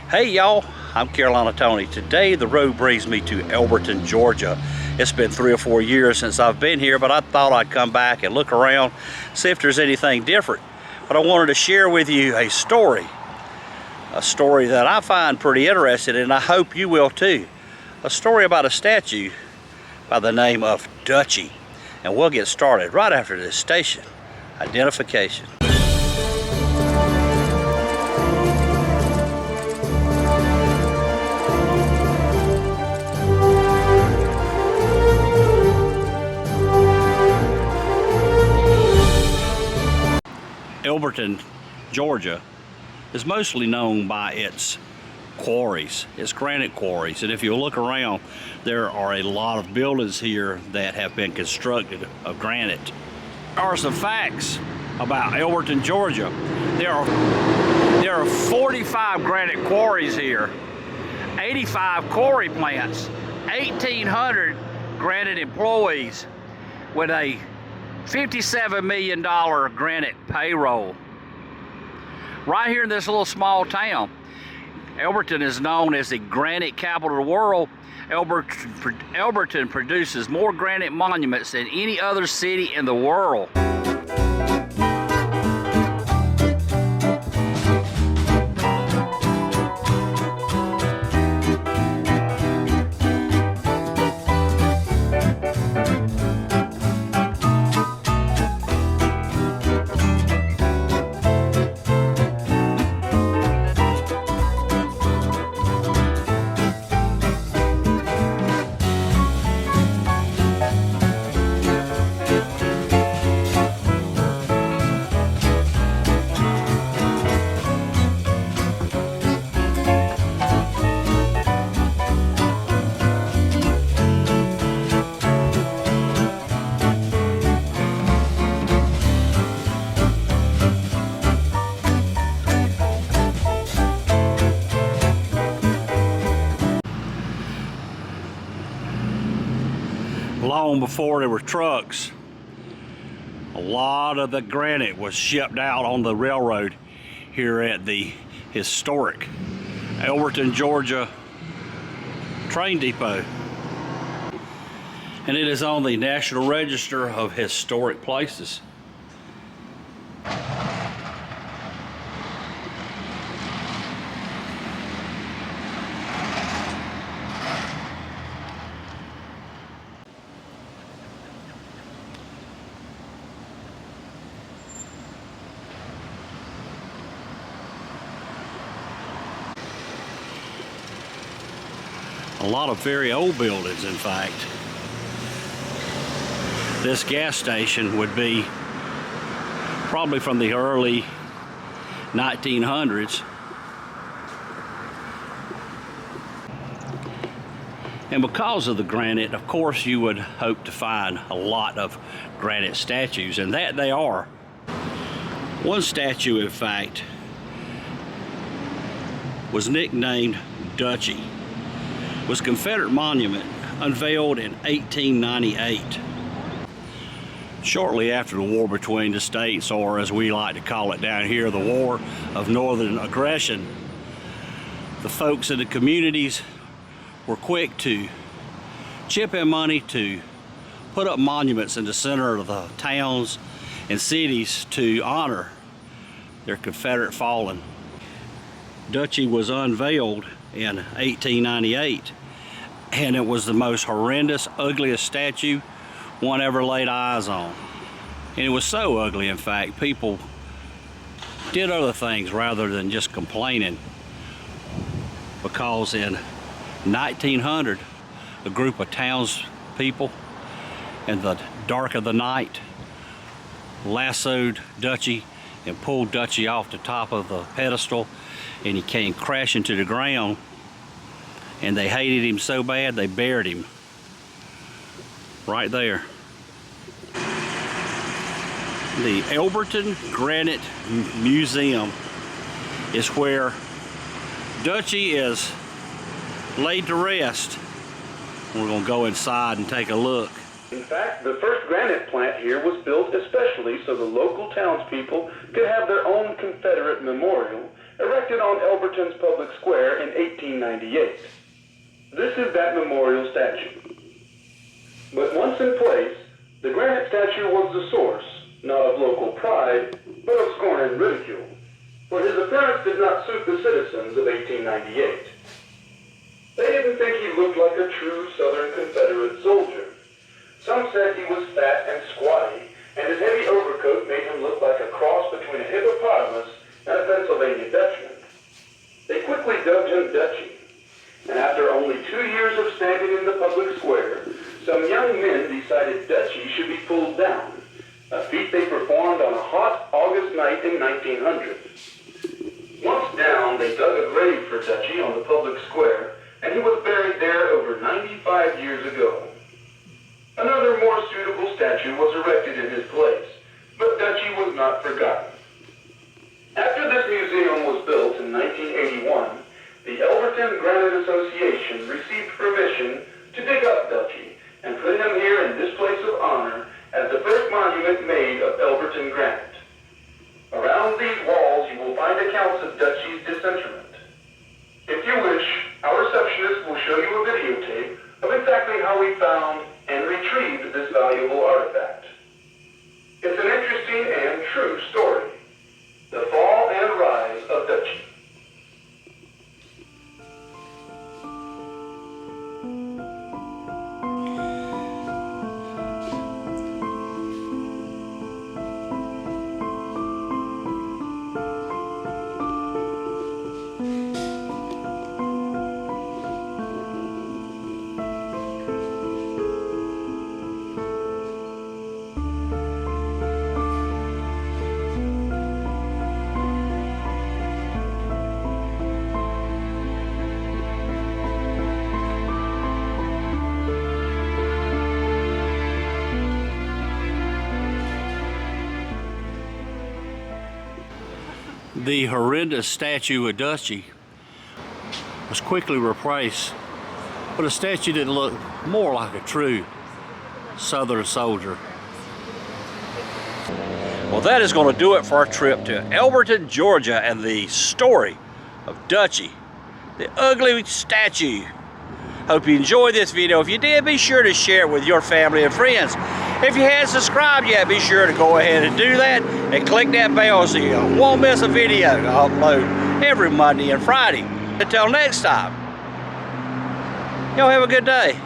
Hey y'all, I'm Carolina Tony. Today the road brings me to Elberton, Georgia. It's been 3 or 4 years since I've been here, but I thought I'd come back and look around, see if there's anything different. But I wanted to share with you a story that I find pretty interesting, and I hope you will too. A story about a statue by the name of Dutchy. And we'll get started right after this station identification. Elberton, Georgia is mostly known by its quarries, its granite quarries. And if you look around, there are a lot of buildings here that have been constructed of granite. There are some facts about Elberton, Georgia. There are 45 granite quarries here, 85 quarry plants, 1,800 granite employees with a $57 million granite payroll. Right here in this little small town, Elberton is known as the granite capital of the world. Elberton produces more granite monuments than any other city in the world. Long before there were trucks, a lot of the granite was shipped out on the railroad here at the historic Elberton, Georgia train depot. And it is on the National Register of Historic Places. A lot of very old buildings, in fact. This gas station would be probably from the early 1900s. And because of the granite, of course, you would hope to find a lot of granite statues, and that they are. One statue, in fact, was nicknamed Dutchy. Was Confederate monument unveiled in 1898. Shortly after the war between the states, or as we like to call it down here, the War of Northern Aggression, the folks in the communities were quick to chip in money to put up monuments in the center of the towns and cities to honor their Confederate fallen. Dutchy was unveiled in 1898, and it was the most horrendous, ugliest statue one ever laid eyes on. And it was so ugly, in fact, people did other things rather than just complaining, because in 1900 a group of townspeople in the dark of the night lassoed Dutchy and pulled Dutchy off the top of the pedestal, and he came crashing to the ground, and they hated him so bad they buried him right there. The Elberton Granite Museum is where Dutchy is laid to rest. We're going to go inside and take a look. In fact, the first granite plant here was built especially so the local townspeople could have their own Confederate memorial erected on Elberton's public square in 1898. This is that memorial statue. But once in place, the granite statue was the source, not of local pride, but of scorn and ridicule, for his appearance did not suit the citizens of 1898. They didn't think he looked like a true Southern Confederate soldier. Some said he was fat and squatty, and his heavy overcoat made him look like a cross between a hippopotamus and a Pennsylvania Dutchman. They quickly dubbed him Dutchy, and after only 2 years of standing in the public square, some young men decided Dutchy should be pulled down, a feat they performed on a hot August night in 1900. Once down, they dug a grave for Dutchy on the public square, and he was buried there over 95 years ago. Another more suitable statue was erected in his place, but Dutchy was not forgotten. After this museum was built in 1981, the Elberton Granite Association received permission to dig up Dutchy and put him here in this place of honor as the first monument made of Elberton granite. Around these walls you will find accounts of Dutchy's disinterment. If you wish, our receptionist will show you a videotape of exactly how we found and retrieved this valuable artifact. It's an interesting and true story. The fall and rise of Dutchy. The horrendous statue of Dutchy was quickly replaced with a statue that looked more like a true Southern soldier. Well, that is going to do it for our trip to Elberton, Georgia, and the story of Dutchy, the ugly statue. Hope you enjoyed this video. If you did, be sure to share it with your family and friends. If you hadn't subscribed yet, be sure to go ahead and do that and click that bell so you won't miss a video I upload every Monday and Friday. Until next time, y'all have a good day.